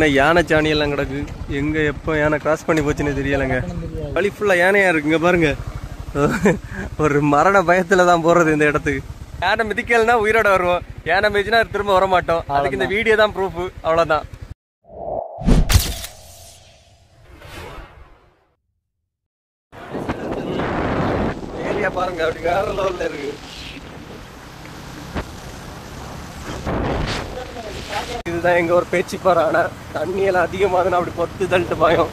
யானை சாணி எல்லாம் கிடக்கு. எங்க எப்போ யானை கிராஸ் பண்ணி போச்சுன்னு தெரியலங்க. வழி ஃபுல்லா யானையா இருக்குங்க பாருங்க. ஒரு மரண பயத்துல தான் போறது இந்த இடத்துக்கு. யானை மிதிக்கலன்னா உயிரோட வருவோம், யானை மிதிச்சுனா திரும்ப வர மாட்டோம். அதுக்கு இந்த வீடியோ தான் ப்ரூஃப். அவ்வளவுதான். ஏரியா பாருங்க, அப்படி வேற லெவல்ல இருக்கு. இதுதான் எங்க ஒரு பேச்சு பாரு. ஆனா தண்ணி எல்லாம் அதிகமாகுதுன்னா அப்படி பொத்து தள்ளிட்டு பாயும்.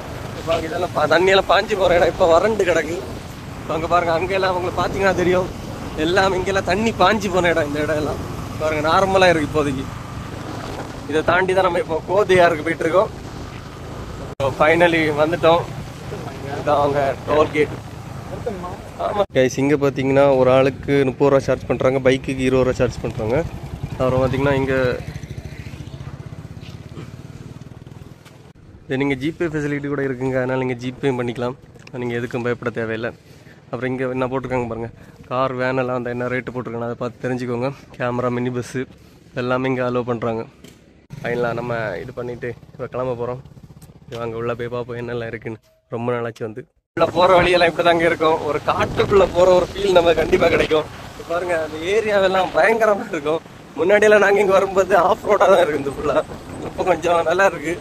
இதெல்லாம் தண்ணியெல்லாம் பாஞ்சு போற இடம் இப்ப வறண்டு கிடக்கு. அங்க பாருங்க, அங்கெல்லாம் அவங்களுக்கு பாத்தீங்கன்னா தெரியும், எல்லாம் இங்கெல்லாம் தண்ணி பாஞ்சு போன இடம். இந்த இடம் எல்லாம் பாருங்க நார்மலா இருக்கு இப்போதைக்கு. இதை தாண்டி தான் நம்ம இப்போ கோதையாருக்கு போயிட்டு இருக்கோம். ஃபைனலி வந்துட்டோம். இதுதான் அவங்க டோல்கேட். ஆமா கைஸ், இங்க பாத்தீங்கன்னா ஒரு ஆளுக்கு 30 ரூபா சார்ஜ் பண்றாங்க, பைக்குக்கு 20 ரூபா சார்ஜ் பண்றாங்க. அப்புறம் பாத்தீங்கன்னா இங்க நீங்கள் ஜிபே ஃபெசிலிட்டி கூட இருக்குங்க. அதனால் நீங்கள் ஜிபேயும் பண்ணிக்கலாம், நீங்கள் எதுக்கும் பயப்பட தேவையில்லை. அப்புறம் இங்கே என்ன போட்டிருக்காங்க பாருங்கள், கார் வேன் எல்லாம் வந்து என்ன ரேட்டு போட்டிருக்காங்க அதை பார்த்து தெரிஞ்சுக்கோங்க. கேமரா, மினி பஸ்ஸு எல்லாமே இங்கே அலோவ் பண்ணுறாங்க. ஃபைனலாக நம்ம இது பண்ணிவிட்டு இப்போ கிளம்ப போகிறோம். வாங்க உள்ளே போய் பார்ப்போம் என்னெல்லாம் இருக்குன்னு. ரொம்ப நாளாச்சு வந்து. உள்ளே போகிற வழியெல்லாம் இப்படி தாங்க இருக்கும். ஒரு காட்டுக்குள்ளே போகிற ஒரு ஃபீல் நம்ம கண்டிப்பாக கிடைக்கும். பாருங்கள், அந்த ஏரியாவெல்லாம் பயங்கரமாக இருக்கும். முன்னாடியெல்லாம் நாங்கள் இங்கே வரும்போது ஆஃப் ரோடாக தான் இருக்குது இந்த ஃபுல்லாக. இப்போ கொஞ்சம் நல்லா இருக்குது.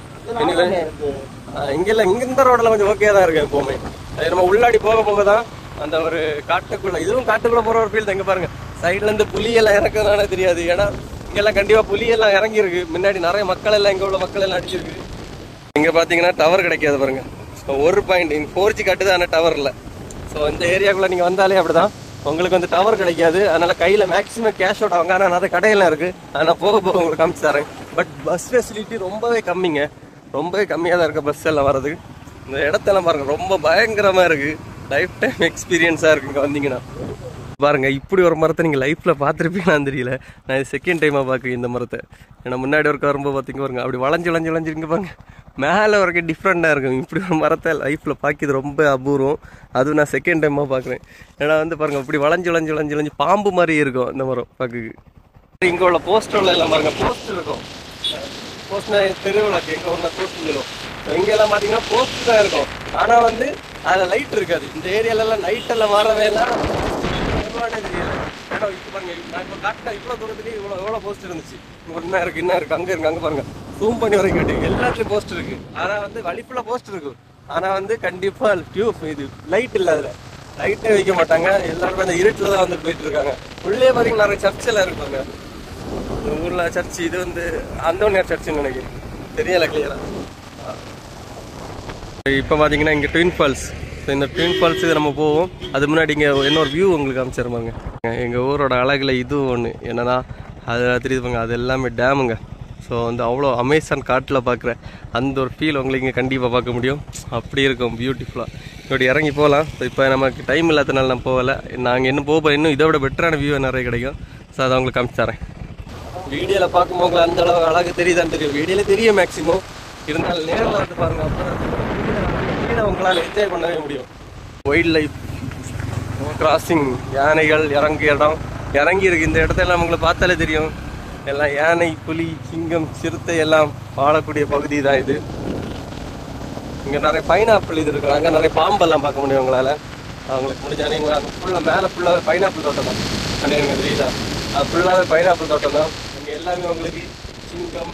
இங்கெல்லாம் இங்க இந்த ரோடெல்லாம் கொஞ்சம் ஓகே தான் இருக்கு எப்பவுமே. அது நம்ம உள்ளாடி போக போக தான் அந்த ஒரு காட்டுக்குள்ள, இதுவும் காட்டுக்குள்ள போற ஒரு ஃபீல். எங்க பாருங்க, சைட்ல இருந்து புலி எல்லாம் இறக்குறதுனால தெரியாது. ஏன்னா இங்கெல்லாம் கண்டிப்பா புலி எல்லாம் இறங்கி இருக்கு. முன்னாடி நிறைய மக்கள் எல்லாம், இங்க உள்ள மக்கள் எல்லாம் அடிச்சிருக்கு. இங்க பாத்தீங்கன்னா டவர் கிடைக்காது பாருங்க. ஒரு பாயிண்ட் 4G காட்டுது, ஆனா டவர் இல்லை. ஸோ இந்த ஏரியாக்குள்ள நீங்க வந்தாலே அப்படிதான், உங்களுக்கு வந்து டவர் கிடைக்காது. அதனால கையில மேக்ஸிமம் கேஷ் அவுட் ஆகும். ஆனால் நிறைய கடையெல்லாம் இருக்கு, அதனால போக போக உங்களுக்கு காமிச்சு தரேன். பட் பஸ் ஃபெசிலிட்டி ரொம்பவே கம்மிங்க, ரொம்பவே கம்மியாக தான் இருக்குது பஸ் எல்லாம் வர்றதுக்கு. இந்த இடத்தெல்லாம் பாருங்க, ரொம்ப பயங்கரமாக இருக்குது. லைஃப் டைம் எக்ஸ்பீரியன்ஸாக இருக்குங்க வந்தீங்கன்னா. பாருங்க, இப்படி ஒரு மரத்தை நீங்கள் லைஃப்பில் பார்த்துருப்பீங்களான்னு தெரியல. நான் இது செகண்ட் டைமாக பார்க்குறேன் இந்த மரத்தை. ஏன்னா முன்னாடி ஒரு வரும்போது பார்த்தீங்க பாருங்க, அப்படி வளைஞ்சிருங்க பாருங்க, மேலே வரைக்கும் டிஃப்ரெண்ட்டாக இருக்கும். இப்படி ஒரு மரத்தை லைஃப்பில் பார்க்கிது ரொம்ப அபூர்வம். அதுவும் நான் செகண்ட் டைமாக பார்க்குறேன். ஏன்னா வந்து பாருங்க, இப்படி வளைஞ்சு பாம்பு மாதிரி இருக்கும் இந்த மரம் பார்க்குக்கு. இங்கே உள்ள போஸ்டர்ல எல்லாம் பாருங்க, போஸ்டர் இருக்கும். போஸ்ட் தெருவிளக்கு எங்க ஒண்ணு போஸ்ட் இருக்கும். இங்கெல்லாம் பாத்தீங்கன்னா போஸ்ட் தான் இருக்கும், ஆனா வந்து அதுல லைட் இருக்காது. இந்த ஏரியால எல்லாம் லைட் எல்லாம் வரவே எல்லாம் தெரியல. பாருங்க, நான் இப்ப காட்டா இவ்வளவு தூரத்துலயே எவ்வளவு போஸ்ட் இருந்துச்சு. என்ன இருக்கு அங்க இருக்கு, அங்க பாருங்க, ஜூம் பண்ணி வரைக்கும் கேட்டு எல்லாத்துலயும் போஸ்ட் இருக்கு. ஆனா வந்து வழிப்புல போஸ்ட் இருக்கு, ஆனா வந்து கண்டிப்பா டியூப் இது லைட் இல்ல, அதுல லைட்டே வைக்க மாட்டாங்க. எல்லாருமே அந்த இருட்டுல தான் வந்து போயிட்டு இருக்காங்க. உள்ளே பாத்தீங்கன்னா நிறைய சர்ச் எல்லாம் இருப்பாங்க. ஊர்ல சர்ச், இது வந்து அந்தோனியார் சர்ச்சுன்னு நினைக்கிறேன், தெரியல கிளியரா. இப்போ பார்த்தீங்கன்னா இங்கே ட்வின் ஃபால்ஸ். இந்த ட்வின் ஃபால்ஸுக்கு நம்ம போவோம். அது முன்னாடி இங்கே இன்னொரு வியூ உங்களுக்கு அமைச்சிருப்பாங்க. எங்கள் ஊரோட அழகில் இதுவும் ஒன்று என்னன்னா, அது தெரியுதுப்பாங்க, அது எல்லாமே டேமுங்க. ஸோ வந்து அவ்வளோ அமேசான் காட்டில் பார்க்குற அந்த ஒரு ஃபீல் உங்களுக்கு இங்கே கண்டிப்பாக பார்க்க முடியும். அப்படி இருக்கும் பியூட்டிஃபுல்லாக. இப்படி இறங்கி போகலாம். இப்போ நமக்கு டைம் இல்லாதனால நான் போகலை. நாங்கள் இன்னும் போக இன்னும் இதை விட பெட்டரான வியூ நிறைய கிடைக்கும். ஸோ அதை உங்களுக்கு காமிச்சு தரேன். வீடியோல பார்க்கும்போது அந்த அளவு அழகு தெரியுதான்னு தெரியும், வீடியோல தெரியும் மேக்சிமம். இருந்தாலும் நேரில் வந்து பாருங்க, அப்போ உங்களால் என்ஜாய் பண்ணவே முடியும். வைல்ட் லைஃப் கிராசிங், யானைகள் இறங்கிய இடம், இறங்கி இருக்கு. இந்த இடத்தெல்லாம் உங்களுக்கு பார்த்தாலே தெரியும், எல்லாம் யானை, புலி, சிங்கம், சிறுத்தை எல்லாம் வாழக்கூடிய பகுதி தான் இது. இங்க நிறைய பைனாப்பிள் இது இருக்கு. அங்கே நிறைய பாம்பெல்லாம் பார்க்க முடியும் உங்களால. அவங்களுக்கு முடிஞ்சாலே ஃபுல்லாக மேலே ஃபுல்லாக பைனாப்பிள் தோட்டம் தான். எனக்கு தெரியுதா, அது ஃபுல்லாகவே பைனாப்பிள் தோட்டம் தான். எல்லாமே உங்களுக்கு சிங்கம்,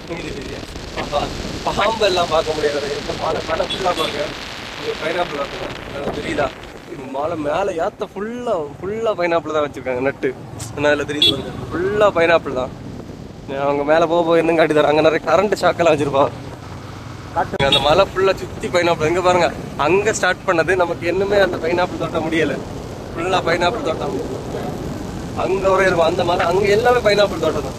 பாம்பு எல்லாம் பார்க்க முடியாது. மழை ஃபுல்லாக பாருங்க, பைனாப்பிள் தான் தெரியுதா. மழை மேலே ஏற்ற ஃபுல்லாக பைனாப்பிள் தான் வச்சுருக்காங்க நட்டு. அதில் தெரியுது, ஃபுல்லாக பைனாப்பிள் தான். அவங்க மேலே போக இன்னும் காட்டி தராங்க. அங்கே நிறைய கரண்ட் ஷாக்கெல்லாம் வச்சுருப்பாங்க. அந்த மலை ஃபுல்லாக சுற்றி பைனாப்பிள். எங்கே பாருங்க, அங்கே ஸ்டார்ட் பண்ணது நமக்கு இன்னுமே அந்த பைனாப்பிள் தோட்டம் முடியலை. ஃபுல்லாக பைனாப்பிள் தோட்டம். அங்கே ஒரே இருக்கும் அந்த மலை, அங்கே எல்லாமே பைனாப்பிள் தோட்டம் தான்.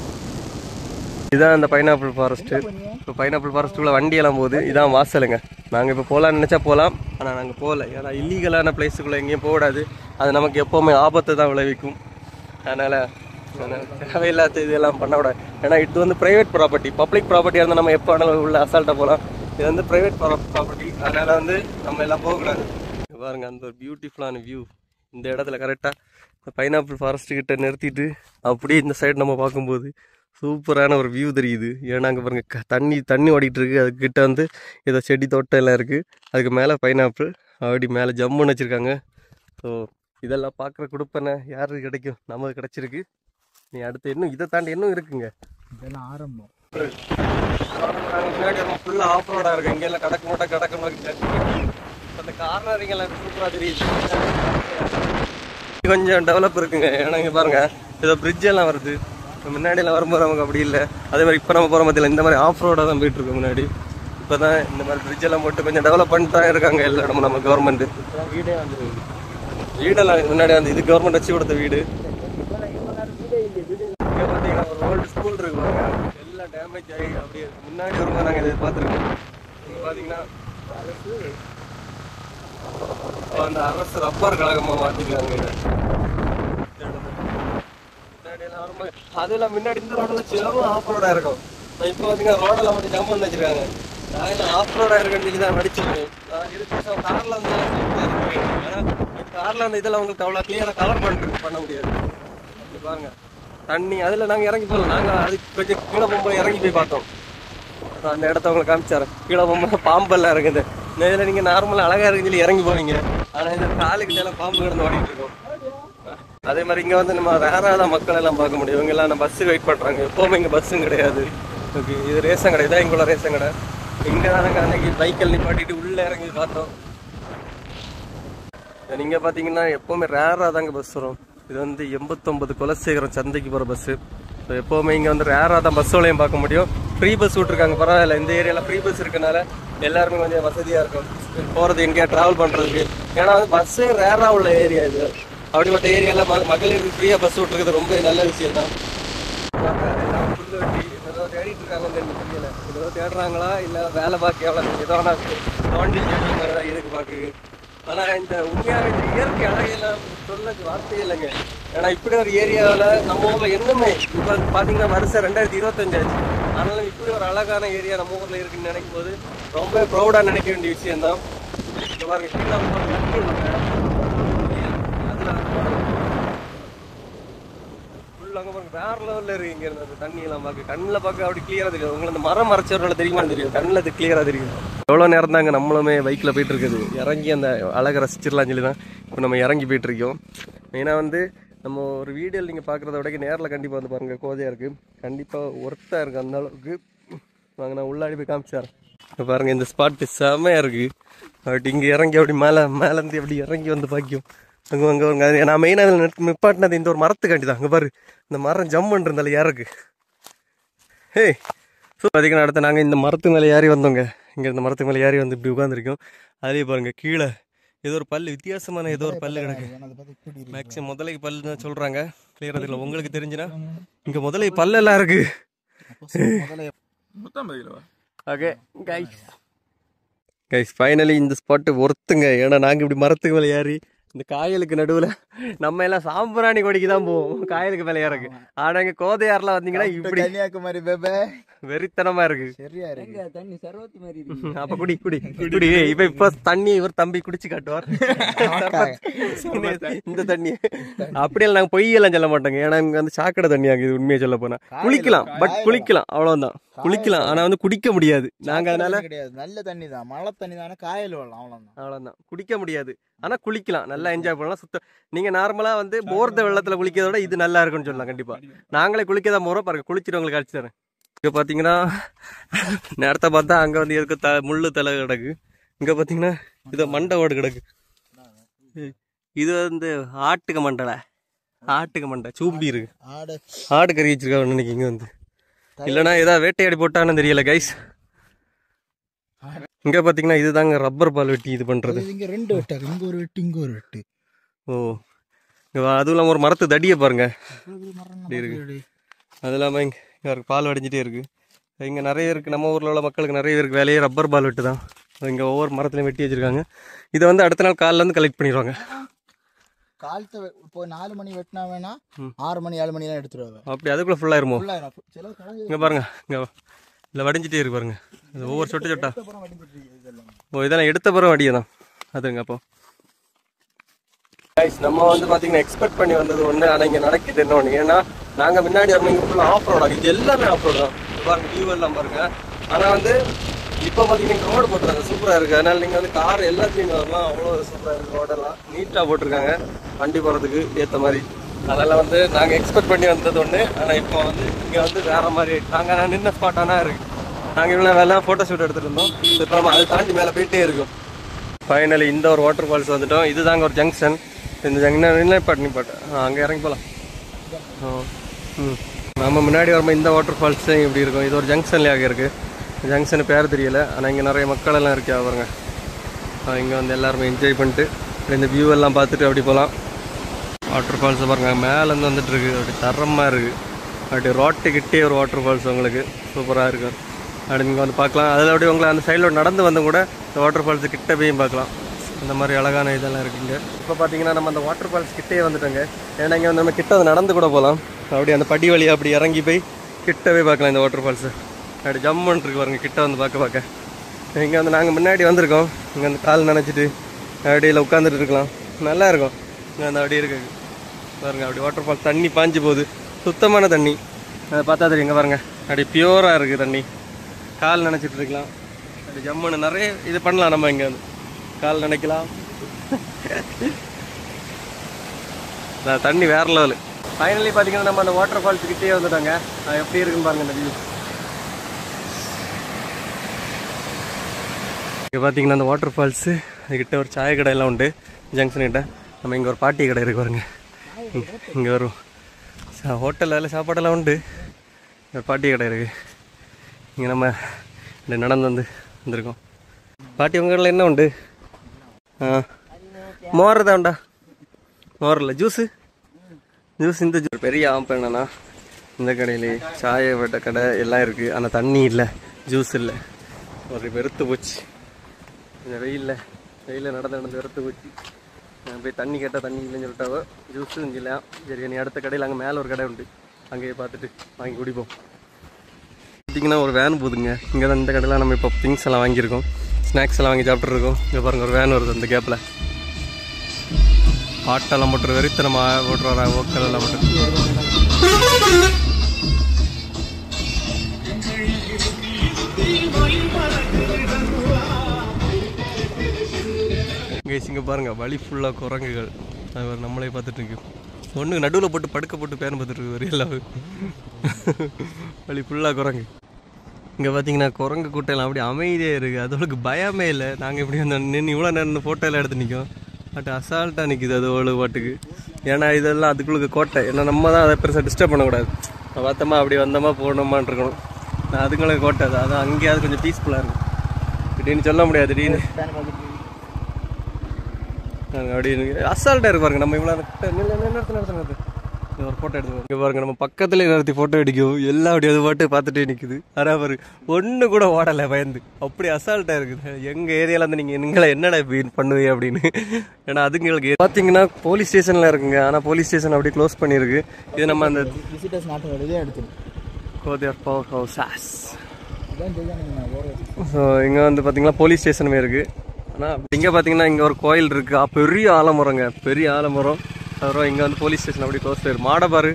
இதுதான் அந்த பைனாப்பிள் ஃபாரஸ்ட்டு. இப்போ பைனாப்பிள் ஃபாரஸ்ட்டுக்குள்ளே வண்டியெல்லாம் போகுது. இதான் வாசலுங்க. நாங்கள் இப்போ போகலான்னு நினச்சா போகலாம், ஆனால் நாங்கள் போகல. ஏன்னா இல்லீகலான பிளேஸுக்குள்ளே எங்கேயும் போகக்கூடாது. அது நமக்கு எப்போவுமே ஆபத்தை தான் விளைவிக்கும். அதனால் தேவையில்லாத இதெல்லாம் பண்ணக்கூடாது. ஏன்னா இது வந்து ப்ரைவேட் ப்ராப்பர்ட்டி. பப்ளிக் ப்ராப்பர்ட்டியாக இருந்தால் நம்ம எப்போ வேணாலும் உள்ள அசால்ட்டாக போகலாம். இது வந்து ப்ரைவேட் ப்ராப்பர்ட்டி, அதனால் வந்து நம்ம எல்லாம் போகக்கூடாது. பாருங்க, அந்த ஒரு பியூட்டிஃபுல்லான வியூ இந்த இடத்துல கரெக்டாக பைனாப்பிள் ஃபாரஸ்ட்டு கிட்ட நிறுத்திட்டு அப்படியே இந்த சைடு நம்ம பார்க்கும்போது சூப்பரான ஒரு வியூ தெரியுது. ஏன்னா அங்கே பாருங்க தண்ணி ஓடிட்டு இருக்கு. அதுக்கிட்ட வந்து ஏதோ செடி தோட்டம் எல்லாம் இருக்குது. அதுக்கு மேலே பைனாப்பிள் அப்படி மேலே ஜம்முன்னு வச்சுருக்காங்க. ஸோ இதெல்லாம் பார்க்குற கொடுப்பனை யாருக்கு கிடைக்கும்? நமக்கு கிடச்சிருக்கு. நீ அடுத்து இன்னும் இதை தாண்டி இன்னும் இருக்குங்க. இதெல்லாம் ஆரம்பம். முன்னாடி ஃபுல்லாக ஆஃப் ரோடாக இருக்குது. இங்கெல்லாம் கடக்க மாட்டேன். அந்த கார்னரிங்கெல்லாம் சூப்பராக தெரியுது. கொஞ்சம் டெவலப் இருக்குங்க. ஏன்னா இங்கே பாருங்கள் ஏதோ பிரிட்ஜ் எல்லாம் வருது. முன்னாடியெல்லாம் வரும்போது நமக்கு அப்படி இல்லை. அதே மாதிரி இப்போ நம்ம போகிற மத்தியில் இந்த மாதிரி ஆஃப் ரோடாக தான் போயிட்டுருக்கு. முன்னாடி இப்போ தான் இந்த மாதிரி பிரிட்ஜ் எல்லாம் போட்டு கொஞ்சம் டெவலப் பண்ணிட்டு தான் இருக்காங்க எல்லா இடமும் நம்ம கவர்மெண்ட்டு. வீடே வந்து வீடெல்லாம் முன்னாடி வந்து இது கவர்மெண்ட் வச்சு கொடுத்த வீடு. இங்கே பார்த்தீங்கன்னா ஒரு ஓல்டு ஸ்கூல் இருக்கு பாருங்க. எல்லாம் டேமேஜ் ஆகி அப்படியே முன்னாடி வரும்போது நாங்கள் இதை பார்த்துருக்கோம். இங்கே பார்த்தீங்கன்னா அந்த அரசு ரப்பர் கழகமாக மாற்றிருக்காங்க. முன்னாடியெல்லாம் வரும்போது அதெல்லாம் முன்னாடி இந்த ரோடில் சிலவும் ஆஃப் ரோடாக இருக்கும். இப்போ பார்த்தீங்கன்னா ரோடெல்லாம் மட்டும் ஜம்ப் பண்ணி வச்சுருக்காங்க. நான் என்ன ஆஃப் ரோடாக இருக்குன்னு சொல்லி தான் நடிச்சிருக்கேன். நான் இருக்கு காரில் வந்து ஏன்னா காரில் அந்த இதெல்லாம் உங்களுக்கு அவ்வளோ கிளியராக கவர் பண்ண முடியாது. பாருங்க தண்ணி அதில் நாங்கள் இறங்கி போகலாம். நாங்கள் அதுக்கு கொஞ்சம் கீழே போகும்போது இறங்கி போய் பார்த்தோம். அந்த இடத்த உங்களுக்கு காமிச்சாரேன். கீழே போகும்போது பாம்பெல்லாம் இருக்குது. இந்த இதில் நீங்கள் நார்மலாக அழகாக இருக்குன்னு சொல்லி இறங்கி போவீங்க. ஆனால் இந்த காலுக்கிட்ட எல்லாம் பாம்பு கிடந்து ஓடிட்டு இருக்கோம். அதே மாதிரி இங்கே வந்து நம்ம ரேராக தான் மக்கள் எல்லாம் பார்க்க முடியும். இவங்க எல்லாம் பஸ்ஸுக்கு வெயிட் பண்ணுறாங்க. எப்போவுமே இங்கே பஸ்ஸும் கிடையாது. ஓகே, இது ரேஷன் கடை தான். இங்குள்ள ரேஷன் கடை. இங்கே தான் நாங்கள் அன்னைக்கு பைக்கில் நிப்பாட்டிட்டு உள்ளே இறங்கி பார்த்தோம். நீங்கள் பார்த்தீங்கன்னா எப்போவுமே ரேராக தாங்க பஸ் வரும். இது வந்து 89 குலசேகரம் சந்தைக்கு போகிற பஸ்ஸு. ஸோ எப்போவுமே இங்கே வந்து ரேராக தான் பஸ்ஸோலையும் பார்க்க முடியும். ஃப்ரீ பஸ் விட்ருக்காங்க, பரவாயில்ல. இந்த ஏரியாவில் ஃப்ரீ பஸ் இருக்கனால எல்லாருமே கொஞ்சம் வசதியாக இருக்கும் போகிறது, எங்கேயா ட்ராவல் பண்ணுறதுக்கு. ஏன்னா வந்து பஸ்ஸே ரேராக உள்ள ஏரியா இது. அப்படிப்பட்ட ஏரியாவில் மகளிருக்கு ஃப்ரீயாக பஸ் விட்ருக்கிறது ரொம்ப நல்ல விஷயம் தான். எல்லாம் புல்லு வெட்டி ஏதோ தேடிட்டு இருக்காங்கன்னு தெரியல. ஏதோ தேடுறாங்களா இல்லை வேலை பார்க்க எவ்வளோ ஏதோ தோண்டி இதுக்கு பார்க்கு. ஆனால் இந்த உண்மையாக இந்த இயற்கை அழகையெல்லாம் சொல்லக்கு வார்த்தையே இல்லைங்க. ஏன்னா இப்படி ஒரு ஏரியாவில் நம்ம ஊரில் என்னமே இப்போ பார்த்தீங்கன்னா வருஷம் 2025 ஆச்சு. அதனால இப்படி ஒரு அழகான ஏரியா நம்ம ஊரில் இருக்குன்னு நினைக்கும் போது ரொம்ப ப்ரௌடாக நினைக்க வேண்டிய விஷயம்தான். இந்த பாருங்க ஃபுல்லாக பாருங்க வேற லெவலில் இருக்கு. இங்கே இருந்தது தண்ணியெல்லாம் பார்க்க கண்ணில் பார்க்க அப்படி கிளியராக தெரியும். உங்களுக்கு அந்த மரம் மறைச்சவர்கள தெரியுமா தெரியும், கண்ணில் அது கிளியராக தெரியும். எவ்வளோ நேரம் தாங்க நம்மளுமே பைக்கில் போயிட்டு இருக்குது. இறங்கி அந்த அழகை ரசிச்சிடலாம்னு சொல்லி தான் இப்போ நம்ம இறங்கி போயிட்டு இருக்கோம். மெயினாக வந்து நம்ம ஒரு வீடியோவில் நீங்கள் பார்க்குறத விட நேரில் கண்டிப்பாக வந்து பாருங்கள் கோதையாக இருக்குது. கண்டிப்பாக ஒர்த்தாக இருக்குது அந்த அளவுக்கு. நாங்கள் நான் உள்ளாடி போய் காமிச்சார். இப்போ பாருங்கள் இந்த ஸ்பாட்டு செம்மையாக இருக்குது. அப்படி இங்கே இறங்கி அப்படி மேலேருந்து அப்படி இறங்கி வந்து பாக்கியும் அங்கே நான் மெயினாக நிப்பாட்டினது இந்த ஒரு மரத்துக்காண்டி தான். அங்கே பாரு இந்த மரம் ஜம் பண்ணிருந்தால யாருக்கு. ஹே ஸோ பார்த்தீங்கன்னா அடுத்து நாங்கள் இந்த மரத்து மேலே ஏறி வந்தோங்க. இங்கே இந்த மரத்துக்கு மேலே ஏறி வந்து இப்படி உட்காந்துருக்கோம். அதே பாருங்கள் கீழே ஏதோ ஒரு பல்லு வித்தியாசமான ஏதோ ஒரு பல்லு கிடக்கு. மேக்ஸிமம் முதலைக்கு பல்லு தான் சொல்கிறாங்க. கிளியராக தெரியல. உங்களுக்கு தெரிஞ்சுன்னா இங்கே முதலை பல்லெல்லாம் இருக்கு. ஓகே கைஸ் ஃபைனலி இந்த ஸ்பாட்டு ஒருத்துங்க. ஏன்னா நாங்கள் இப்படி மரத்துக்கு மேலே ஏறி இந்த காயலுக்கு நடுவில் நம்ம எல்லாம் சாம்பிராணி கொடிக்கு தான் போவோம் காயலுக்கு மேலே ஏறக்கு. ஆனால் இங்கே கோதையாரெலாம் வந்தீங்கன்னா இப்படி கன்னியாகுமரி வெறித்தனமா இருக்கு. அப்ப குடி இப்ப தண்ணி இவர் தம்பி குடிச்சு காட்டுவார். இந்த தண்ணி அப்படியெல்லாம் நாங்க பொய்யெல்லாம் சொல்ல மாட்டோங்க. ஏன்னா இங்க வந்து சாக்கடை தண்ணி ஆகுது. உண்மையை சொல்ல போனா குளிக்கலாம், பட் குளிக்கலாம் அவ்வளவுதான். குளிக்கலாம் ஆனா வந்து குடிக்க முடியாது. நாங்க அதனால நல்ல தண்ணி தான், மழை தண்ணி தானே, காயல் வெள்ளம் அவ்வளவுதான். குடிக்க முடியாது ஆனா குளிக்கலாம், நல்லா என்ஜாய் பண்ணலாம். சுத்தம் நீங்க நார்மலா வந்து போர்த வெள்ளத்துல குளிக்கிறத விட இது நல்லா இருக்குன்னு சொல்லலாம். கண்டிப்பா நாங்களே குளிக்கதான் போறோம். பாருங்க குளிச்சுட்டு உங்களுக்கு அடிச்சு தரேன். இங்கே பார்த்தீங்கன்னா நேரத்தை பார்த்தா அங்கே வந்து எதுக்கு முள்ளு தலை கிடக்கு. இங்கே பார்த்தீங்கன்னா இதை மண்டை ஓடு கிடக்கு. இது வந்து ஆட்டுக்கு மண்டை சூம்பி இருக்கு. ஆடு கறி வச்சிருக்காங்க இன்னைக்கு இங்கே வந்து. இல்லைன்னா ஏதாவது வேட்டையாடி போட்டான்னு தெரியல கைஸ். இங்கே பார்த்தீங்கன்னா இதுதாங்க ரப்பர் பால் வெட்டி இது பண்ணுறது. ரெண்டு வெட்டாங்க, இங்கே ஒரு வெட்டு இங்கே ஒரு வெட்டு. ஓ அதுவும் இல்லாமல் ஒரு மரத்து தடியை பாருங்க இருக்கு. அது இல்லாமல் இங்கே பால் வடிஞ்சிட்டே இருக்குது. இங்கே நிறைய இருக்குது. நம்ம ஊரில் உள்ள மக்களுக்கு நிறைய பேருக்கு வேலையே ரப்பர் பால் வெட்டு தான். இங்கே ஒவ்வொரு மரத்துலையும் வெட்டி வச்சுருக்காங்க. இதை வந்து அடுத்த நாள் காலிலேருந்து கலெக்ட் பண்ணிடுவாங்க. காலத்தை இப்போ 4 மணி வெட்டினா வேணா 6 மணி 7 மணிலாம் எடுத்துருவாங்க. அப்படி அதுக்குள்ளே ஃபுல்லாயிருமோ? இங்கே பாருங்க இங்கே இல்லை வடிஞ்சிட்டே இருக்கு பாருங்க. அது ஒவ்வொரு சொட்டா. ஓ இதெல்லாம் எடுத்த பிறகு வடியை தான் அதுங்க. அப்போ நம்ம வந்து பாத்தீங்கன்னா எக்ஸ்பெக்ட் பண்ணி வந்தது ஒண்ணு, ஆனா இங்க நடக்குது என்ன ஒண்ணு. ஏன்னா நாங்க முன்னாடி வரணும், இங்க ஃபுல்லா ஆஃப் ரோட் ஆகுது, எல்லாமே ஆஃப் ரோட் தான் பாருங்க, வியூ எல்லாம் பாருங்க. ஆனா வந்து இப்போ பாத்தீங்கன்னா ரோடு போட்டுருக்காங்க, சூப்பரா இருக்கு. அதனால நீங்க வந்து கார் எல்லாத்தையும் வரலாம், அவ்வளவு சூப்பரா இருக்கு. ரோடெல்லாம் நீட்டா போட்டிருக்காங்க வண்டி போறதுக்கு ஏத்த மாதிரி. அதெல்லாம் வந்து நாங்க எக்ஸ்பெக்ட் பண்ணி வந்தது ஒண்ணு, ஆனா இப்போ வந்து இங்க வந்து வேற மாதிரி நாங்க நின்ன ஸ்பாட் ஆனா இருக்கு. நாங்க இவ்வளவு வேலை போட்டோ ஷூட் எடுத்துட்டு இருந்தோம், இப்போ அதை தாண்டி மேல போயிட்டே இருக்கும். ஃபைனலி இந்த ஒரு வாட்டர் ஃபால்ஸ் வந்துட்டோம். இதுதாங்க ஒரு ஜங்ஷன். இந்த நிப்பாட்டு அங்கே இறங்கி போகலாம். நம்ம முன்னாடி வரும்போது இந்த வாட்டர் ஃபால்ஸ் இப்படி இருக்கும். இது ஒரு ஜங்ஷன்லேயே இருக்குது. ஜங்ஷனு பேர் தெரியல, ஆனால் இங்கே நிறைய மக்கள் எல்லாம் இருக்கா பாருங்க. இங்கே வந்து எல்லாருமே என்ஜாய் பண்ணிட்டு இந்த வியூ எல்லாம் பார்த்துட்டு அப்படி போகலாம். வாட்டர் ஃபால்ஸை பாருங்க, மேலேருந்து வந்துட்டு இருக்கு, அப்படி தரமாக இருக்குது. அப்படி ரோட்டுக்கிட்டே ஒரு வாட்டர் ஃபால்ஸ் உங்களுக்கு சூப்பராக இருக்கும். அப்படி நீங்கள் வந்து பார்க்கலாம். அதில் அப்படியே உங்களை அந்த சைடில் நடந்து வந்து கூட இந்த வாட்டர் ஃபால்ஸு கிட்ட போயும் பார்க்கலாம். இந்த மாதிரி அழகான இதெல்லாம் இருக்குங்க. இப்போ பார்த்தீங்கன்னா நம்ம அந்த வாட்டர் ஃபால்ஸ் கிட்டே வந்துட்டோங்க. ஏன்னா இங்கே வந்து நம்ம கிட்ட வந்து நடந்து கூட போகலாம். அப்படியே அந்த படி வழியாக அப்படி இறங்கி போய் கிட்டவே பார்க்கலாம் இந்த வாட்டர் ஃபால்ஸு. அப்படி ஜம்முன்னு இருக்கு பாருங்க, கிட்ட வந்து பார்க்க. இங்கே வந்து நாங்கள் முன்னாடி வந்திருக்கோம். இங்கே வந்து கால் நினச்சிட்டு அப்படியில் உட்காந்துட்டு இருக்கலாம், நல்லா இருக்கும். இங்கே வந்து அப்படியே இருக்கு பாருங்க, அப்படி வாட்டர் ஃபால்ஸ் தண்ணி பாஞ்சு போகுது, சுத்தமான தண்ணி. அதை பார்த்தா தெரியும், இங்கே பாருங்க அப்படி பியூராக இருக்குது தண்ணி. கால் நினச்சிட்டு இருக்கலாம், அப்படி ஜம்முன்னு நிறைய இது பண்ணலாம். நம்ம இங்கே வந்து கால் நினைக்கலாம், தண்ணி வேற லெவலு. ஃபைனலி பார்த்தீங்கன்னா நம்ம அந்த வாட்டர் ஃபால்ஸ் கிட்டே வந்துட்டாங்க. எப்படி இருக்குன்னு பாருங்க இந்த வியூ. இங்கே பார்த்தீங்கன்னா அந்த வாட்டர் ஃபால்ஸு அதுக்கிட்ட ஒரு சாய கடையெல்லாம் உண்டு ஜங்ஷன் கிட்ட. நம்ம இங்கே ஒரு பாட்டி கடை இருக்கு பாருங்க. இங்கே வரும் ஹோட்டலில் அதில் சாப்பாடெல்லாம் உண்டு. இங்கே பாட்டி கடை இருக்குது. இங்கே நம்ம நடந்து வந்திருக்கோம். பாட்டி உங்கள் கடையில் என்ன உண்டு? மோர் தான் உண்டா? மோர் இல்லை, ஜூஸு. இந்த ஜூஸ் பெரிய ஆம்பு என்னன்னா இந்த கடையிலே சாய வட்ட கடை எல்லாம் இருக்குது. ஆனால் தண்ணி இல்லை, ஜூஸ் இல்லை. ஒரு வெறுத்து போச்சு இந்த வெயிலில் நடந்து வெறுத்து போச்சு. போய் தண்ணி கேட்டால் தண்ணி இல்லைன்னு சொல்லிட்டாவோ, ஜூஸும் இல்லை. சரி, நீ அடுத்த கடையில் அங்கே மேலே ஒரு கடை உண்டு, அங்கேயே பார்த்துட்டு வாங்கி குடிப்போம். பார்த்தீங்கன்னா ஒரு வேன் போகுதுங்க. இங்கே தான் இந்த கடையில் நம்ம இப்போ திங்ஸ் எல்லாம் வாங்கியிருக்கோம், ஸ்நாக்ஸ் எல்லாம் வாங்கி சாப்பிட்ருக்கோம். இங்கே பாருங்கள் ஒரு வேன் வருது அந்த கேப்பில். ஆட்டெல்லாம் போட்டு வெறித்தனமாக ஓட்டுற ஓக்கல் எல்லாம் போட்டு. இங்கே பாருங்க வழி ஃபுல்லாக குரங்குகள். அது நம்மளே பார்த்துட்டு இருக்கு. ஒன்று நடுவில் போட்டு படுக்க போட்டு பேன் பார்த்துட்டு இருக்கு வரையெல்லாம். வழி ஃபுல்லாக குரங்கு. இங்கே பார்த்தீங்கன்னா குரங்கு கூட்டையெல்லாம் அப்படி அமைதியாக இருக்குது, அதோளுக்கு பயமே இல்லை. நாங்கள் இப்படி வந்து நின்று இவ்வளோ நேரம் ஃபோட்டோலாம் எடுத்து நிற்கும், பட் அசால்ட்டாக நிற்கிது அது அவ்வளோ பாட்டுக்கு. ஏன்னா இதெல்லாம் அதுக்குள்ள கோட்டை. ஏன்னா நம்ம தான் அதை பெருசாக டிஸ்டர்ப் பண்ணக்கூடாது. பார்த்தோமா அப்படி வந்தோமா போனோமான் இருக்கணும். நான் அதுங்களுக்கு கோட்டை அது, அதான் அங்கேயாவது கொஞ்சம் பீஸ்ஃபுல்லாக இருக்கும். திடீர்னு சொல்ல முடியாது, திடீர்னு அப்படின்னு அசால்ட்டாக இருக்கு பாருங்க. நம்ம இவ்வளோ நிறுத்து ஒரு ஃபோட்டோ எடுத்து இங்கே பாருங்க, நம்ம பக்கத்துலேயே நிறுத்தி ஃபோட்டோ அடிக்கும். எல்லாம் அப்படி அது பாட்டு பார்த்துட்டே நிற்குது. ஆனால் பாருங்க ஒன்று கூட ஓடலை பயந்து, அப்படி அசால்ட்டாக இருக்குது. எங்கள் ஏரியாவில் வந்து நீங்களை என்னடா பண்ணுவீங்க அப்படின்னு. ஏன்னா அதுங்களுக்கு பார்த்தீங்கன்னா போலீஸ் ஸ்டேஷனில் இருக்குங்க. ஆனால் போலீஸ் ஸ்டேஷன் அப்படி க்ளோஸ் பண்ணியிருக்கு. இது நம்ம அந்த விசிட்டர்ஸ் நாட்டு எடுத்து கோதியார் பவர் ஹவுஸ். ஸோ இங்கே வந்து பார்த்தீங்கன்னா போலீஸ் ஸ்டேஷனுமே இருக்குது. ஆனால் இங்கே பார்த்தீங்கன்னா இங்கே ஒரு கோயில் இருக்குது, பெரிய ஆலமரங்க, பெரிய ஆலமரம். அப்புறம் இங்கே வந்து போலீஸ் ஸ்டேஷன் அப்படி க்ளோஸ் ஆயிரு. மாடபாரு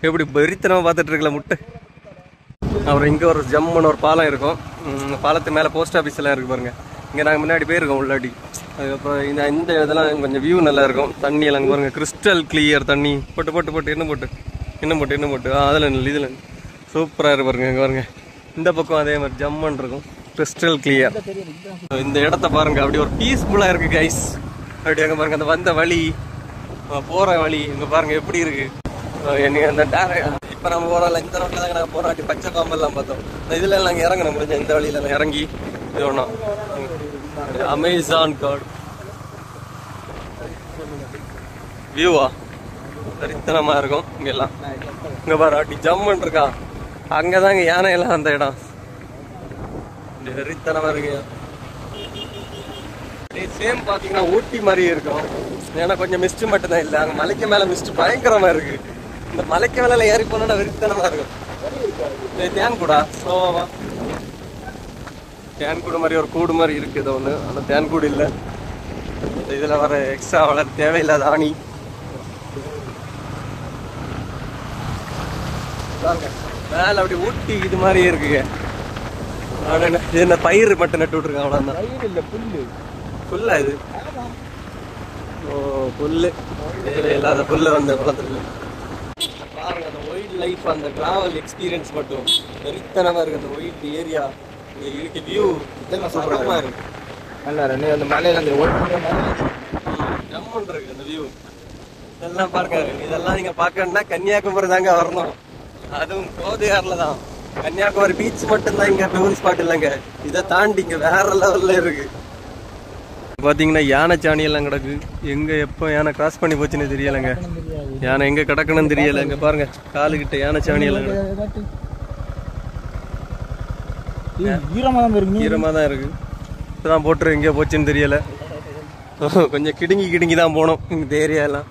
எப்படி வெறித்தனமாக பார்த்துட்டு இருக்கல முட்டை. அப்புறம் இங்கே ஒரு ஜம்முன்னு ஒரு பாலம் இருக்கும். பாலத்து மேலே போஸ்ட் ஆஃபீஸ் எல்லாம் இருக்குது பாருங்க. இங்கே நாங்கள் முன்னாடி போயிருக்கோம் உள்ளாடி. அதுக்கப்புறம் இந்த இதெல்லாம் கொஞ்சம் வியூ நல்லா இருக்கும். தண்ணி எல்லாம் பாருங்க, கிறிஸ்டல் கிளியர் தண்ணி. போட்டு இன்னும் போட்டு அதில் இதில் சூப்பராக இருக்கு பாருங்க. இங்கே பாருங்க இந்த பக்கம் அதே மாதிரி ஜம்முன்னு இருக்கும், கிறிஸ்டல் கிளியர். இந்த இடத்த பாருங்க, அப்படி ஒரு பீஸ்ஃபுல்லாக இருக்கு கைஸ். அப்படி அங்கே பாருங்க அந்த வந்த வழி, போகிற வழி இங்கே பாருங்க எப்படி இருக்கு. எனக்கு அந்த இப்போ நம்ம போகிறோம்ல இந்த ரோட்டில் தாங்க நாங்கள் போகிறோம். அப்படி பச்சை பாம்பெல்லாம் பார்த்தோம். இதில் நாங்கள் இறங்கணும் முடிஞ்ச இந்த வழியில இறங்கி இது ஒன்றும் அமேசான் கார்டு வியூவா சரித்தனமாக இருக்கும். இங்கெல்லாம் இங்கே பாரு அப்படி ஜம்முன்னு இருக்கா. அங்கே தாங்க யானையெல்லாம் அந்த இடம் வெறித்தனமாக இருக்கு. சேம் பார்த்தீங்கன்னா ஊட்டி மாதிரி இருக்கும். ஏன்னா கொஞ்சம் மிஸ்ட் மட்டும்தான் இல்லை, அங்கே மலைக்கு மேலே மிஸ்ட் பயங்கரமாக இருக்கு. இந்த மலைக்கு மேலே ஏறி போனோன்னா வெறித்தனமாக இருக்கும். தேன்கூடா ஸ்லோவா தேன்கூடு மாதிரி ஒரு கூடு மாதிரி இருக்குது ஒன்று, ஆனால் தேன்கூடு இல்லை. இதுல வர எக்ஸ்ட்ரா வளர் தேவையில்லாத ஆணி. மேல அப்படி ஊட்டி இது மாதிரியே இருக்குங்க. இது என்ன பயிர் மட்டும் நட்டு விட்டுருக்காங்க, அவ்வளவுதான். பயிர் இல்ல, புல்லு. புல்லா இது? ஓ, புல்லு. இல்லாத புல்லு வந்து வளர்த்துருக்கு. பாருங்க அந்த ஒயிட் லைஃப், அந்த டிராவல் எக்ஸ்பீரியன்ஸ் மட்டும் வெறித்தனமா இருக்கு. அந்த ஒயிட் ஏரியா, இருக்கு வியூ சூப்பரா இருக்கு. நல்லா ரெண்டு அந்த மலையில அந்த ஜம்முன்னு இருக்கு அந்த வியூ. இதெல்லாம் பாருங்க, இதெல்லாம் நீங்க பாக்கணும்னா கன்னியாகுமரி தாங்க வரணும். அதுவும் கோதையாறுல தான். கன்னியாகுமரி பீச் மட்டும் தான் இங்க டூரிஸ்ட் ஸ்பாட் இல்லைங்க. இதை தாண்டி இங்க வேற லெவல்ல இருக்கு. பாத்தீங்கன்னா யானை சாணி எல்லாம் கிடக்கு. எங்க எப்ப யானை கிராஸ் பண்ணி போச்சுன்னு தெரியலங்க. யானை எங்க கிடக்கணும்னு தெரியல. இங்க பாருங்க காலுகிட்ட யானை சாணி எல்லாம் ஈரமா தான் இருக்கு. இப்பதான் போட்டுரு, எங்க போச்சுன்னு தெரியல. கொஞ்சம் கிடுங்கி தான் போனோம் இந்த ஏரியா எல்லாம்.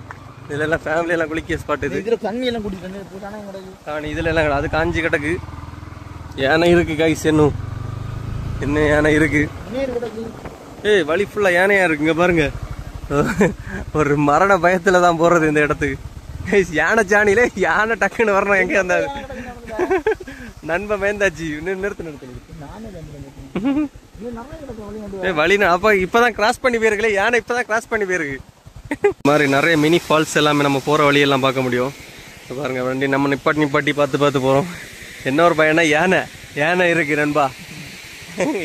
இதுல எல்லாம் ஃபேமிலி எல்லாம் குளிக்க ஸ்பாட். இது தண்ணி எல்லாம் குடிக்கிறாங்க. இதுல எல்லாம் அது காஞ்சி கிடக்கு. யானை இருக்கு கைஸ், என்ன யானை இருக்கு. ஏய், வழி ஃபுல்லா யானையா இருக்குங்க பாருங்க. ஒரு மரண பயத்துல தான் போறது இந்த இடத்துக்கு. யானை சாணியில யானை டக்குன்னு வரணும். எங்க அந்த நண்பன் மேந்தாச்சு. நிறுத்து. வழினா அப்ப இப்பதான் கிராஸ் பண்ணி போயிருக்கல யானை. இப்பதான் கிராஸ் பண்ணி போயிருக்கு. மாதிரி நிறைய மினி ஃபால்ஸ் எல்லாமே நம்ம போற வழியெல்லாம் பார்க்க முடியும். பாருங்க வண்டி நம்ம நிப்பாட்டி பார்த்து போறோம். என்ன ஒரு பயனா, யானை இருக்கு நண்பா.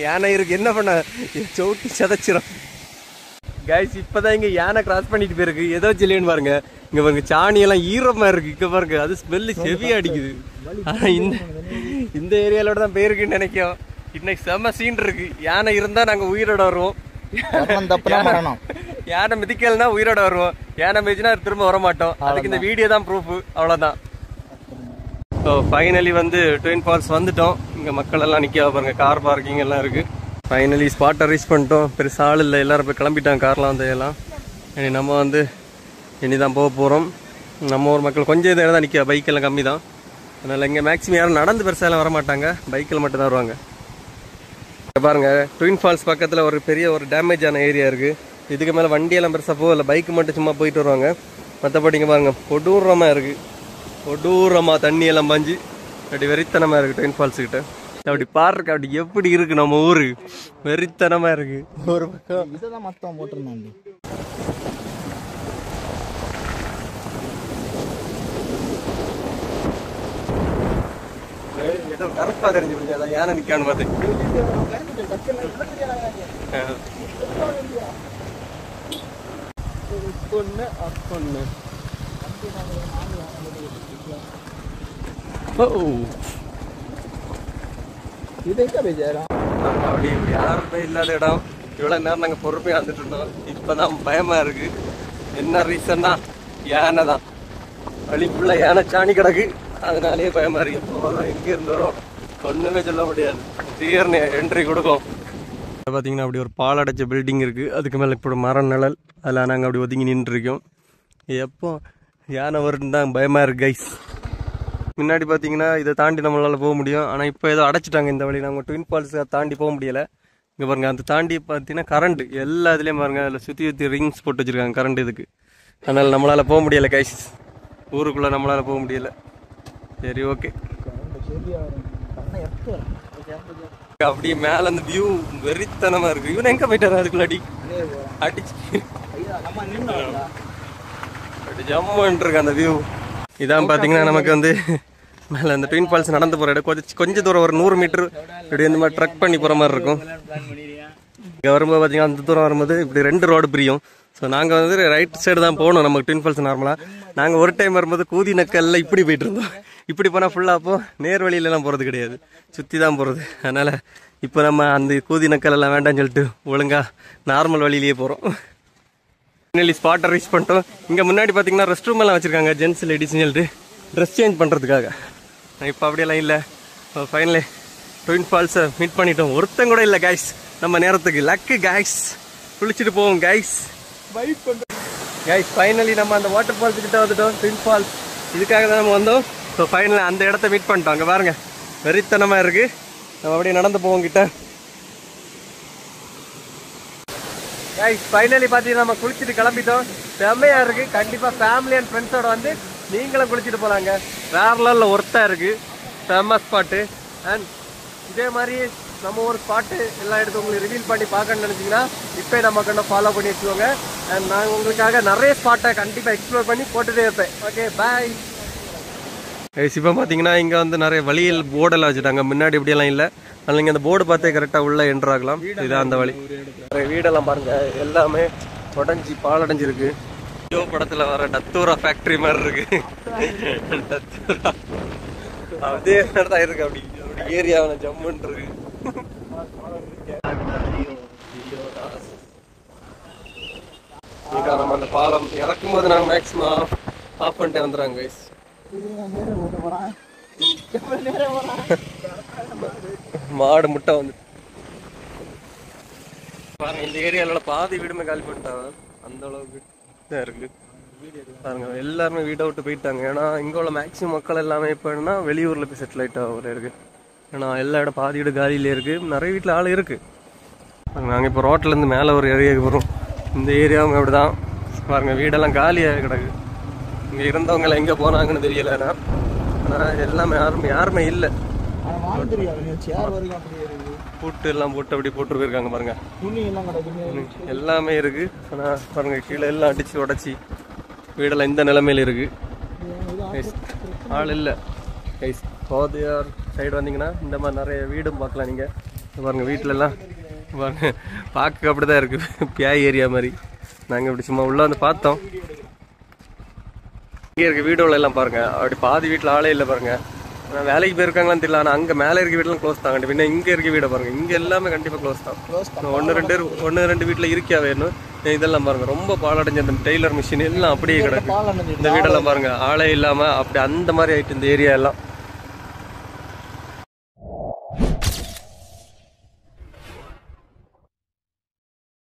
யானை இருக்கு, என்ன பண்ண சவுட்டி சதைச்சிரும் கைஸ். இப்பதான் இங்க யானை கிராஸ் பண்ணிட்டு போயிருக்கு. ஏதோ ஜில்லுன்னு பாருங்க. இங்க பாருங்க சாணி எல்லாம் ஈரமா இருக்கு. இங்க பாருங்க அது ஸ்மெல்லு செவியா அடிக்குது. ஆனா இந்த ஏரியாலோட தான் போயிருக்குன்னு நினைக்கும். இன்னைக்கு செம்ம சீன் இருக்கு. யானை இருந்தா நாங்க உயிரோட வருவோம். யானை மிதிக்கலன்னா உயிரோட வருவோம். யானை மிதிச்சுனா திரும்ப வர மாட்டோம். அதுக்கு இந்த வீடியோ தான் ப்ரூஃப். அவ்வளவுதான். ஸோ ஃபைனலி வந்து ட்வின் ஃபால்ஸ் வந்துட்டோம். இங்கே மக்கள் எல்லாம் நிற்க பாருங்க. கார் பார்க்கிங் எல்லாம் இருக்கு. ஃபைனலி ஸ்பாட்டை ரீச் பண்ணிட்டோம். பெருசு ஆள் இல்லை, எல்லாரும் போய் கிளம்பிட்டாங்க. கார்லாம் வந்து எல்லாம் இனி நம்ம வந்து இனிதான் போக போகிறோம். நம்ம ஊர் மக்கள் கொஞ்சம் இதை தான் நிற்க. பைக்கெல்லாம் கம்மி தான். அதனால் இங்கே மேக்ஸிமம் யாரும் நடந்து பெருசாலாம் வர மாட்டாங்க. பைக்கில் மட்டும் தான் வருவாங்க. பாருங்க ட்வின் ஃபால்ஸ் பக்கத்தில் ஒரு பெரிய ஒரு டேமேஜ் ஆன ஏரியா இருக்குது. இதுக்கு மேலே வண்டியெல்லாம் பெருசாக போகல. பைக்கு மட்டும் சும்மா போயிட்டு வருவாங்க. மற்றபடி இங்கே பாருங்க கொடூரமாக இருக்குது. கொடூரமாக தண்ணி எல்லாம் பாஞ்சு அப்படி வெறித்தனமாக இருக்குது ட்வின் ஃபால்ஸ் கிட்ட. அப்படி பாருங்க அப்படி எப்படி இருக்கு நம்ம ஊரு. வெறித்தனமாக இருக்கு. ஒரு பக்கம் இதெல்லாம் மொத்தம் போட்டிருந்தாங்க. ஏதோ கரெக்டாக தெரிஞ்சு முடியாது யானை நிற்கான்னு பார்த்து. அப்படி யாருமே இல்லாத இடம். இவ்வளவு நேரம் நாங்க பொறுமையா வந்துட்டு இருந்தோம். இப்பதான் பயமா இருக்கு. என்ன ரீசன்னா யானை தான். வழி ஃபுல்லா யானை சாணி கிடக்கு. அதனாலேயே பயமா இருக்கு. எங்க இருந்து வரும் ஒண்ணுமே சொல்ல முடியாது. திடீர்னு என்ட்ரி கொடுக்கும். பாத்தீங்கன்னா அப்படி ஒரு பாலடைச்ச பில்டிங் இருக்கு. அதுக்கு மேல இப்படி மரம் நிழல். அதில் நாங்கள் அப்படி ஒதுங்கி நின்று இருக்கோம். எப்போ யானை வருன்னு தான் பயமா இருக்கு கைஸ். முன்னாடி பார்த்தீங்கன்னா இதை தாண்டி நம்மளால் போக முடியும். ஆனால் இப்போ ஏதோ அடைச்சிட்டாங்க இந்த வழி. நாங்கள் ட்வின் ஃபால்ஸை தாண்டி போக முடியலை. இங்கே பாருங்கள் அந்த தாண்டி பார்த்தீங்கன்னா கரண்ட் எல்லா இதுலேயும் பாருங்கள். அதில் சுற்றி ரிங்ஸ் போட்டு வச்சுருக்காங்க கரண்ட் இதுக்கு. அதனால் நம்மளால் போக முடியலை கைஸ். ஊருக்குள்ளே நம்மளால் போக முடியலை. சரி ஓகே. அப்படியே மேலே அந்த வியூ வெறித்தனமாக இருக்குது. இவன் எங்கே போயிட்டாரு அதுக்குள்ள அடிச்சு ஜம்முன்னு இருக்கு அந்த வியூ. இதான் பார்த்தீங்கன்னா நமக்கு வந்து மேலே அந்த ட்வின் ஃபால்ஸ் நடந்து போகிற இடம். கொஞ்சம் தூரம் ஒரு 100 மீட்டர் இப்படி இந்த மாதிரி ட்ரக் பண்ணி போகிற மாதிரி இருக்கும். இங்கே வரும்போது பார்த்தீங்கன்னா அந்த தூரம் வரும்போது இப்படி 2 ரோடு பிரியும். ஸோ நாங்கள் வந்து ரைட் சைடு தான் போகணும் நமக்கு ட்வின் ஃபால்ஸ் நார்மலாக. நாங்கள் ஒரு டைம் வரும்போது கூதி நக்கல்ல இப்படி போயிட்டு இருந்தோம். இப்படி போனால் ஃபுல்லாக அப்போ நேர் வழியிலலாம் போகிறது கிடையாது, சுற்றி தான் போகிறது. அதனால் இப்போ நம்ம அந்த கூதி நக்கல் எல்லாம் வேண்டாம்னு சொல்லிட்டு ஒழுங்காக நார்மல் வழியிலேயே போகிறோம். ஃபைனலி ஸ்பாட்டை ரீச் பண்ணிட்டோம். இங்கே முன்னாடி பார்த்தீங்கன்னா ரெஸ்ட் ரூம் எல்லாம் வச்சுருக்காங்க ஜென்ஸ் லேடிஸ்ன்னு சொல்லிட்டு ட்ரெஸ் சேஞ்ச் பண்ணுறதுக்காக. இப்போ அப்படியெல்லாம் இல்லை. ஃபைனலி ட்வின் ஃபால்ஸை மீட் பண்ணிட்டோம். ஒருத்தங்க கூட இல்லை கைஸ். நம்ம நேரத்துக்கு லக்கு கைஸ். குளிச்சுட்டு போவோம் கைஸ். வைப் பண்ணுறோம் கைஸ். ஃபைனலி நம்ம அந்த வாட்டர் ஃபால்ஸ் கிட்ட வந்துட்டோம். ட்வின் ஃபால்ஸ் இதுக்காக தான் நம்ம வந்தோம். ஸோ ஃபைனலி அந்த இடத்த மீட் பண்ணிட்டோம். அங்கே பாருங்க வெறித்தனமாக இருக்குது. நம்ம அப்படியே நடந்து போவோம் கிட்ட. கைஸ் ஃபைனலி பார்த்தீங்கன்னா நம்ம குளிச்சுட்டு கிளம்பிட்டோம். செம்மையா இருக்கு. கண்டிப்பா ஃபேமிலி அண்ட் ஃப்ரெண்ட்ஸோட வந்து நீங்களும் குளிச்சுட்டு போலாங்க. வேற லெவலில் ஒர்த்தா இருக்கு. Famous spot. அண்ட் இதே மாதிரி நம்ம ஒரு ஸ்பாட்டு எல்லாம் எடுத்து உங்களுக்கு ரிவீல் பண்ணி பார்க்கணும்னு நினைச்சீங்கன்னா இப்போ நம்ம கண்ட ஃபாலோ பண்ணி வச்சுக்கோங்க. அண்ட் நான் உங்களுக்காக நிறைய ஸ்பாட்டை கண்டிப்பாக எக்ஸ்ப்ளோர் பண்ணி போட்டுட்டே இருப்பேன். Okay bye. இப்போ பார்த்தீங்கன்னா இங்கே வந்து நிறைய வழியில் போர்டெல்லாம் வச்சுட்டாங்க. முன்னாடி இப்படியெல்லாம் இல்லை. அதனால் நீங்கள் அந்த போர்டு பார்த்தே கரெக்டாக உள்ளே என்ட்ரு ஆகலாம். இதுதான் அந்த வழி. நிறைய வீடெல்லாம் பாருங்க, எல்லாமே உடஞ்சி பாலடைஞ்சிருக்கு. ஜோ படத்தில் வர டத்தூரா ஃபேக்ட்ரி மாதிரி இருக்கு. டத்தூரா அதே மாதிரி தான் இருக்கு. அப்படி ஏரியாவில் ஜம்முன்னு இருக்கு. நம்ம அந்த பாலம் இறக்கும் போது நாங்கள் மேக்ஸிமம் ஆஃப் பண்ணிட்டு வந்துடுறாங்க கைஸ். மாடு முட்டை வந்து பாருங்க. இந்த ஏரியால பாதி வீடுமே காலி பண்ணிட்டாங்க. அந்த அளவுக்கு தான் இருக்கு பாருங்க. எல்லாருமே வீட்டை விட்டு போயிட்டாங்க. ஏன்னா இங்க உள்ள மேக்சிமம் மக்கள் எல்லாமே இப்போ என்னன்னா வெளியூர்ல போய் செட்டில் ஆயிட்டா ஒரு இருக்கு. ஏன்னா எல்லா இடம் பாதி வீடு காலியில இருக்கு. நிறைய வீட்டுல ஆள் இருக்கு. நாங்கள் இப்போ ரோட்ல இருந்து மேலே ஒரு ஏரியாவுக்கு போகிறோம். இந்த ஏரியாவும் அப்படிதான் பாருங்க. வீடெல்லாம் காலியாக கிடக்கு. இங்க இருந்தவங்க எங்க போனாங்கன்னு தெரியல. ஆனால் எல்லாமே யாருமே இல்லை. பூட்டு எல்லாம் போட்டு அப்படி போட்டு போயிருக்காங்க பாருங்க. எல்லாமே இருக்கு. ஆனா பாருங்க கீழே எல்லாம் அடிச்சு உடச்சி வீடெல்லாம் இந்த நிலைமையில இருக்கு. ஆள் இல்லை. கோதையார் சைடு வந்தீங்கன்னா இந்த மாதிரி நிறைய வீடும் பார்க்கலாம். நீங்க பாருங்க வீட்டுல எல்லாம் பாருங்க பார்க்க அப்படிதான் இருக்கு. பியாய் ஏரியா மாதிரி. நாங்க இப்படி சும்மா உள்ள வந்து பார்த்தோம். இங்கே இருக்க வீடுகள் எல்லாம் பாருங்க. அப்படி பாதி வீட்டில் ஆளே இல்லை பாருங்க. ஆனால் வேலைக்கு போயிருக்காங்களான்னு தெரியல. ஆனால் அங்கே மேலே இருக்க வீடெல்லாம் க்ளோஸ் தான். கண்டிப்பாக இன்னும் இங்கே இருக்க வீடை பாருங்க. இங்கே எல்லாமே கண்டிப்பாக க்ளோஸ் தான். ஒன்று ரெண்டு வீட்டில் இருக்கியா வேணும். இதெல்லாம் பாருங்க ரொம்ப பாலடைஞ்ச அந்த டெய்லர் மிஷின் எல்லாம் அப்படியே கிடக்கு. இந்த வீடெல்லாம் பாருங்க ஆளே இல்லாமல் அப்படி அந்த மாதிரி ஆயிட்டு இந்த ஏரியா எல்லாம்.